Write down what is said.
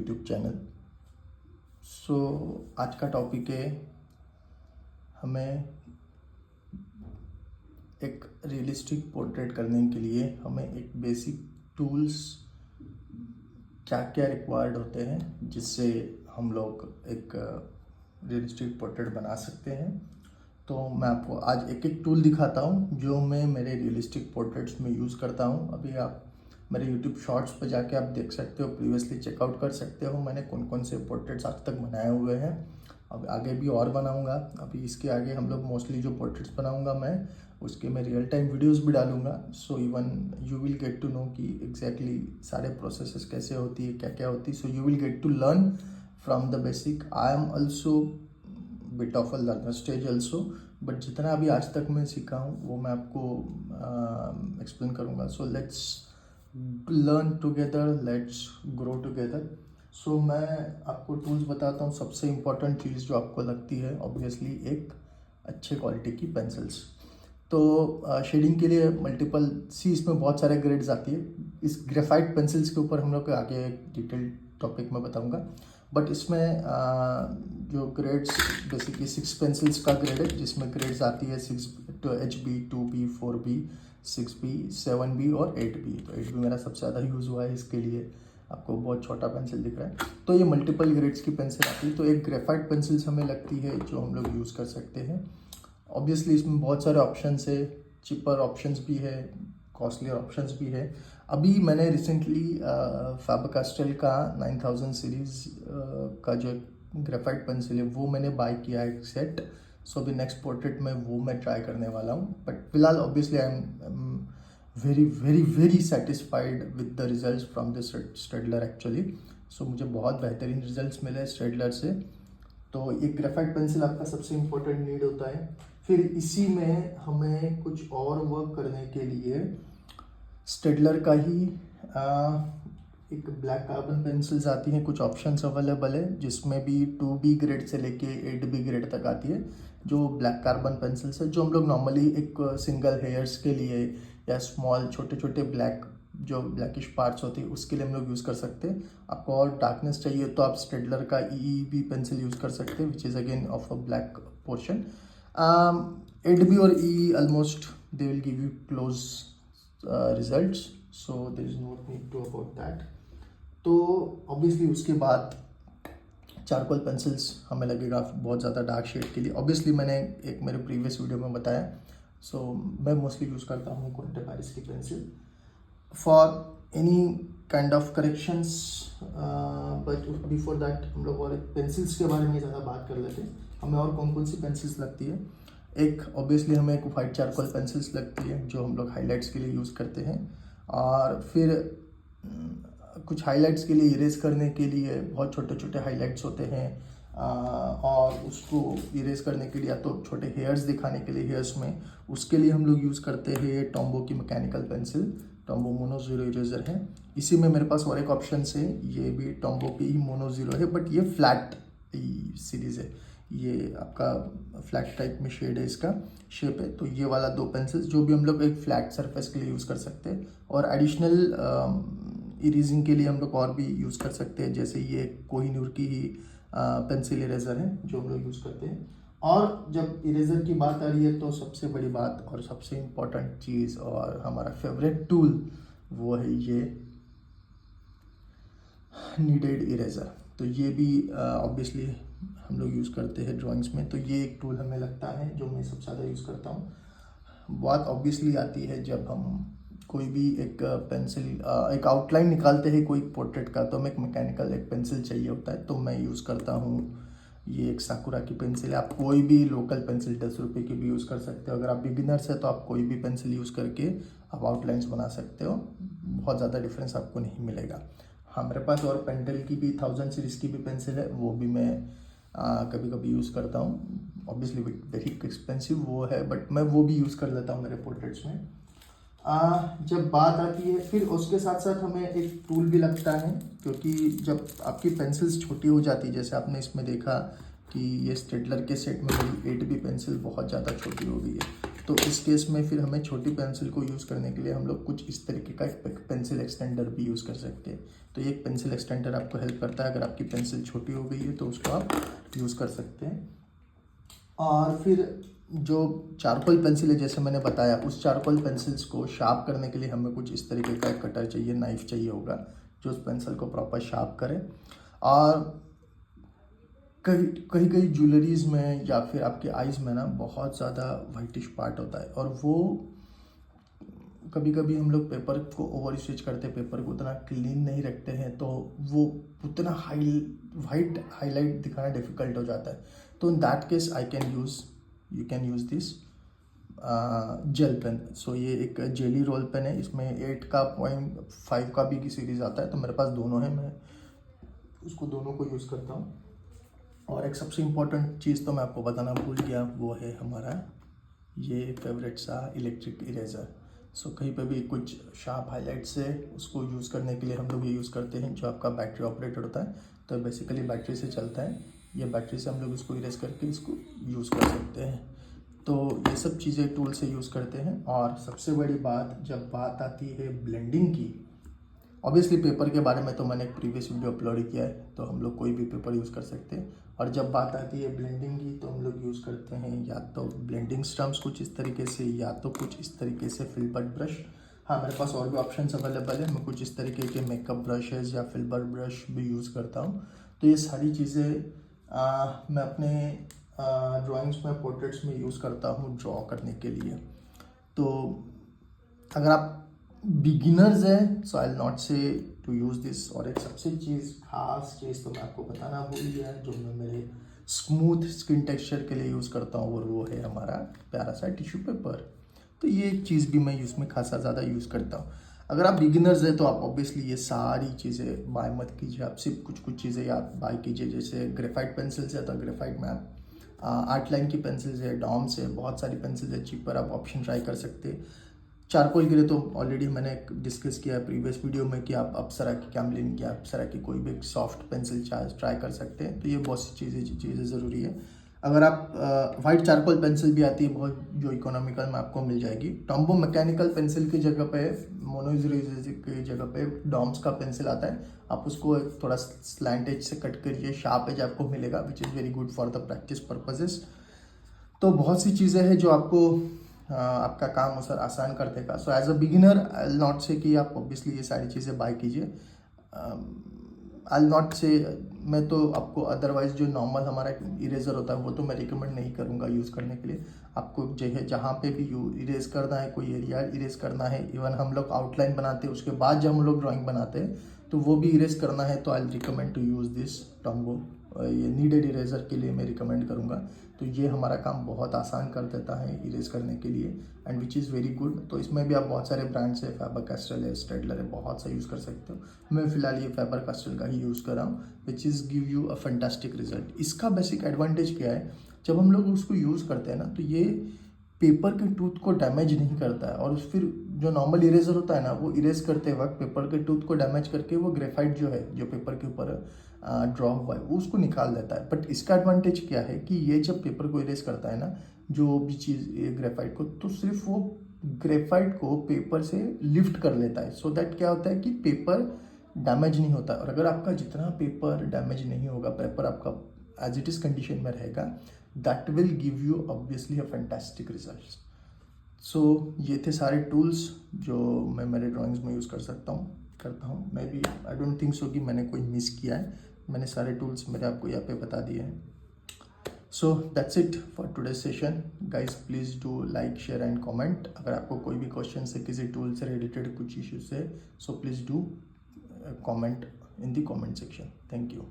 YouTube channel. आज का topic है, हमें एक रियलिस्टिक पोर्ट्रेट करने के लिए हमें एक बेसिक टूल्स क्या क्या रिक्वायर्ड होते हैं जिससे हम लोग एक रियलिस्टिक पोर्ट्रेट बना सकते हैं। तो मैं आपको आज एक एक टूल दिखाता हूँ जो मैं मेरे रियलिस्टिक पोर्ट्रेट्स में यूज़ करता हूँ। अभी आप मेरे YouTube शॉर्ट्स पे जाके आप देख सकते हो, प्रीवियसली चेकआउट कर सकते हो मैंने कौन कौन से पोर्ट्रेट्स आज तक बनाए हुए हैं। अब आगे भी और बनाऊंगा। अभी इसके आगे हम लोग मोस्टली जो पोर्ट्रेट्स बनाऊंगा मैं उसके मैं रियल टाइम वीडियोस भी डालूंगा। So even you will get to know कि एग्जैक्टली सारे प्रोसेसेस कैसे होती है, क्या क्या होती है। So you will get to learn from the basic. I am also bit of a learner stage also, but जितना अभी आज तक मैं सीखा हूँ वो मैं आपको एक्सप्लेन करूँगा। So let's learn together, let's grow together. So मैं आपको टूल्स बताता हूँ। सबसे इम्पॉर्टेंट चीज़ जो आपको लगती है ऑब्वियसली एक अच्छे क्वालिटी की पेंसिल्स। तो शेडिंग के लिए मल्टीपल इसमें बहुत सारे ग्रेड्स आती है। इस ग्रेफाइट पेंसिल्स के ऊपर हम लोग आगे डिटेल टॉपिक में बताऊंगा। बट इसमें जो ग्रेड्स बेसिकली 6 पेंसिल्स का ग्रेड है, जिसमें ग्रेड्स आती है 6 HB, 2B, 4B, 6B, 7B और 8B। तो 8B मेरा सबसे ज़्यादा यूज़ हुआ है इसके लिए। आपको बहुत छोटा पेंसिल दिख रहा है। तो ये मल्टीपल ग्रेड्स की पेंसिल आती है। तो एक ग्रेफाइट पेंसिल्स हमें लगती है जो हम लोग यूज़ कर सकते हैं। ऑब्वियसली इसमें बहुत सारे ऑप्शंस है, चिपर ऑप्शंस भी है, कॉस्टली ऑप्शंस भी है। अभी मैंने रिसेंटली फैबर-कास्टेल का 9000 सीरीज़ का जो ग्रेफाइट पेंसिल है वो मैंने बाय किया है एक सेट। सो अभी नेक्स्ट पोर्ट्रेट में वो मैं ट्राई करने वाला हूँ। बट फिलहाल obviously I am very very very satisfied with the results from this Staedtler actually. So मुझे बहुत बेहतरीन रिजल्ट्स मिले स्टेडलर से। तो एक ग्रेफाइट पेंसिल आपका सबसे इम्पोर्टेंट नीड होता है। फिर इसी में हमें कुछ और वर्क करने के लिए स्टेडलर का ही एक ब्लैक कार्बन पेंसिल्स आती हैं। कुछ ऑप्शंस अवेलेबल है जिसमें भी 2B ग्रेड से लेके 8B ग्रेड तक आती है। जो ब्लैक कार्बन पेंसिल्स है जो हम लोग नॉर्मली एक सिंगल हेयर्स के लिए या स्मॉल छोटे छोटे ब्लैक जो ब्लैकिश पार्ट्स होती है उसके लिए हम लोग यूज़ कर सकते हैं। आपको और डार्कनेस चाहिए तो आप स्टेडलर का EEB पेंसिल यूज़ कर सकते हैं, which is again of a black portion. 8B और EE almost they will give you close results, so there is no need to about that. तो ऑब्वियसली उसके बाद चारकोल पेंसिल्स हमें लगेगा बहुत ज़्यादा डार्क शेड के लिए। ऑब्वियसली मैंने एक मेरे प्रीवियस वीडियो में बताया। सो मैं मोस्टली यूज़ करता हूँ कॉन्टे पेरिस की pencil for any kind of corrections. But before that हम लोग और पेंसिल्स के बारे में ज़्यादा बात कर लेते हैं। हमें और कौन कौन सी पेंसिल्स लगती है। एक ऑब्वियसली हमें एक वाइट चारकोल पेंसिल्स लगती है जो हम लोग हाईलाइट्स के लिए यूज़ करते हैं। और फिर कुछ हाईलाइट्स के लिए इरेज करने के लिए बहुत छोटे छोटे हाईलाइट्स होते हैं। और उसको इरेज करने के लिए या तो छोटे हेयर्स दिखाने के लिए हेयर्स में उसके लिए हम लोग यूज़ करते हैं टॉम्बो की mechanical pencil. Tombow mono zero eraser है। इसी में मेरे पास और एक ऑप्शन है, ये भी टॉम्बो की ही मोनो ज़ीरो है, बट ये फ्लैट सीरीज़ है। ये आपका फ्लैट टाइप में शेड है, इसका शेप है। तो ये वाला 2 पेंसिल्स जो भी हम लोग एक फ्लैट सरफेस के लिए यूज़ कर सकते हैं। और एडिशनल इरेजिंग के लिए हम लोग और भी यूज़ कर सकते हैं, जैसे ये कोहिनूर की ही पेंसिल इरेजर है जो हम लोग यूज़ करते हैं। और जब इरेजर की बात आ रही है तो सबसे बड़ी बात और सबसे इम्पोर्टेंट चीज़ और हमारा फेवरेट टूल वो है ये नीडेड इरेजर। तो ये भी ऑब्वियसली हम लोग यूज़ करते हैं ड्राइंग्स में। तो ये एक टूल हमें लगता है जो मैं सबसे ज़्यादा यूज़ करता हूँ। बात ऑब्वियसली आती है जब हम कोई भी एक पेंसिल एक आउटलाइन निकालते हैं कोई पोर्ट्रेट का, तो हमें एक मैकेनिकल एक पेंसिल चाहिए होता है। तो मैं यूज़ करता हूँ ये एक साकुरा की पेंसिल है। आप कोई भी लोकल पेंसिल 10 रुपये की भी यूज़ कर सकते हो। अगर आप बिगिनर्स है तो आप कोई भी पेंसिल यूज़ करके आप आउटलाइंस बना सकते हो। बहुत ज़्यादा डिफरेंस आपको नहीं मिलेगा। हाँ, मेरे पास और पेंटेल की भी 1000 सीरीज़ की भी पेंसिल है, वो भी मैं कभी कभी यूज़ करता हूँ। ऑब्वियसली वेरी एक्सपेंसिव वो है, बट मैं वो भी यूज़ कर लेता हूँ मेरे पोर्ट्रेट्स में। जब बात आती है फिर उसके साथ साथ हमें एक टूल भी लगता है, क्योंकि जब आपकी पेंसिल्स छोटी हो जाती है, जैसे आपने इसमें देखा कि ये स्टेडलर के सेट में मेरी 8B पेंसिल बहुत ज़्यादा छोटी हो गई है। तो इस केस में फिर हमें छोटी पेंसिल को यूज़ करने के लिए हम लोग कुछ इस तरीके का एक पेंसिल एक्सटेंडर भी यूज़ कर सकते हैं। तो ये एक पेंसिल एक्सटेंडर आपको हेल्प करता है, अगर आपकी पेंसिल छोटी हो गई है तो उसको आप यूज़ कर सकते हैं। और फिर जो चारकोल पेंसिल है, जैसे मैंने बताया, उस चारकोल पेंसिल्स को शार्प करने के लिए हमें कुछ इस तरीके का एक कटर चाहिए, नाइफ चाहिए होगा, जो उस पेंसिल को प्रॉपर शार्प करे। और कई कई ज्वेलरीज में या फिर आपके आइज़ में ना बहुत ज़्यादा वाइटिश पार्ट होता है, और वो कभी कभी हम लोग पेपर को ओवर स्टिच करते हैं, पेपर को उतना क्लीन नहीं रखते हैं, तो वो उतना वाइट हाईलाइट दिखाना डिफ़िकल्ट हो जाता है। तो in that case you can use this gel pen. So ये एक जेली रोल पेन है, इसमें 8 का 0.5 का भी की सीरीज़ आता है, तो मेरे पास दोनों है, मैं उसको दोनों को यूज़ करता हूँ। और एक सबसे इम्पोर्टेंट चीज़ तो मैं आपको बताना भूल गया, वो है हमारा ये फेवरेट सा इलेक्ट्रिक इरेज़र। सो कहीं पे भी कुछ शार्प हाईलाइट्स है, उसको यूज़ करने के लिए हम लोग ये यूज़ करते हैं, जो आपका बैटरी ऑपरेटेड होता है, तो बेसिकली बैटरी से चलता है। ये बैटरी से हम लोग इसको इरेज करके इसको यूज़ कर सकते हैं। तो ये सब चीज़ें टूल से यूज़ करते हैं। और सबसे बड़ी बात, जब बात आती है ब्लेंडिंग की, ऑब्वियसली पेपर के बारे में तो मैंने एक प्रीवियस वीडियो अपलोड किया है, तो हम लोग कोई भी पेपर यूज़ कर सकते हैं। और जब बात आती है ब्लेंडिंग की, तो हम लोग यूज़ करते हैं या तो ब्लेंडिंग स्टम्प्स कुछ इस तरीके से, या तो कुछ इस तरीके से फिल्बर्ट ब्रश। हाँ, मेरे पास और भी ऑप्शंस अवेलेबल है, मैं कुछ इस तरीके के मेकअप ब्रशेज़ या फिल्बर्ट ब्रश भी यूज़ करता हूँ। तो ये सारी चीज़ें मैं अपने ड्राइंग्स में, पोर्ट्रेट्स में यूज़ करता हूँ ड्रॉ करने के लिए। तो अगर आप बिगिनर्स हैं, सो आई विल नॉट से टू यूज़ दिस। और एक सबसे खास चीज़ तो मैं आपको बताना भूल गया, जो मैं मेरे स्मूथ स्किन टेक्सचर के लिए यूज़ करता हूँ, और वो है हमारा प्यारा सा टिश्यू पेपर। तो ये एक चीज़ भी मैं उसमें खासा ज़्यादा यूज़ करता हूँ। अगर आप बिगिनर्स हैं तो आप ऑब्वियसली ये सारी चीज़ें बाय मत कीजिए, आप सिर्फ कुछ चीज़ें याद बाय कीजिए। जैसे ग्रेफाइट पेंसिल्स है, तो ग्रेफाइट में आप आर्ट लाइन की पेंसिल्स है, डॉम्स है, बहुत सारी पेंसिल्स है, चीप पर आप ऑप्शन ट्राई कर सकते हैं। चारकोल के लिए तो ऑलरेडी मैंने डिस्कस किया है प्रीवियस वीडियो में कि आप अप्सरा की, कैमलिन की, अप्सरा की कोई भी सॉफ्ट पेंसिल ट्राई कर सकते हैं। तो ये बहुत सी चीज़ें ज़रूरी है। अगर आप वाइट चारकोल पेंसिल भी आती है बहुत, जो इकोनॉमिकल में आपको मिल जाएगी। टॉम्बो मैकेनिकल पेंसिल की जगह पे, मोनोइरेजर की जगह पे डॉम्स का पेंसिल आता है, आप उसको थोड़ा स्लैंट एज से कट करिए, शार्प एज आपको मिलेगा, which is very good for the practice purposes. तो बहुत सी चीज़ें हैं जो आपको आपका काम सर आसान कर देगा। So as a beginner I will not say कि आप ऑब्वियसली ये सारी चीज़ें बाय कीजिए। आई विल नॉट से, मैं तो आपको अदरवाइज जो नॉर्मल हमारा इरेज़र होता है वो तो मैं रिकमेंड नहीं करूँगा यूज़ करने के लिए। आपको जहाँ पे भी इरेज करना है, कोई एरिया इरेज करना है, इवन हम लोग आउटलाइन बनाते हैं उसके बाद जब हम लोग ड्राइंग बनाते हैं तो वो भी इरेज करना है, तो I recommend to use this Tombow. ये नीडेड इरेज़र के लिए मैं रिकमेंड करूँगा। तो ये हमारा काम बहुत आसान कर देता है इरेज करने के लिए, and which is very good. तो इसमें भी आप बहुत सारे ब्रांड्स है, फैबर कैस्टल है, स्टेडलर है, बहुत सा यूज़ कर सकते हो। मैं फिलहाल ये फैबर कैस्टल का ही यूज़ कर रहा हूँ, which is give you a fantastic result. इसका बेसिक एडवांटेज क्या है, जब हम लोग उसको यूज़ करते हैं ना, तो ये पेपर के टूथ को डैमेज नहीं करता है। और फिर जो नॉर्मल इरेजर होता है ना, वो इरेज करते वक्त पेपर के टूथ को डैमेज करके वो ग्रेफाइट जो है, जो पेपर के ऊपर ड्रॉ हुआ है, वो उसको निकाल देता है। बट इसका एडवांटेज क्या है कि ये जब पेपर को इरेज करता है ना, जो भी चीज़ ग्रेफाइट को, तो सिर्फ वो ग्रेफाइट को पेपर से लिफ्ट कर लेता है। सो दैट क्या होता है कि पेपर डैमेज नहीं होता। और अगर आपका जितना पेपर डैमेज नहीं होगा, पेपर आपका एज इट इज़ कंडीशन में रहेगा, that will give you obviously a fantastic result. So ये थे सारे टूल्स जो मैं मेरे ड्राइंग्स में यूज़ करता हूँ। मैं भी आई डोंट थिंक सो कि मैंने कोई मिस किया है, मैंने सारे टूल्स मेरे आपको यहाँ पे बता दिए हैं। So that's it for today session guys. Please do like, share and comment. अगर आपको कोई भी क्वेश्चन है किसी टूल से रिलेटेड, कुछ इश्यूज है, so please do comment in the comment section. Thank you.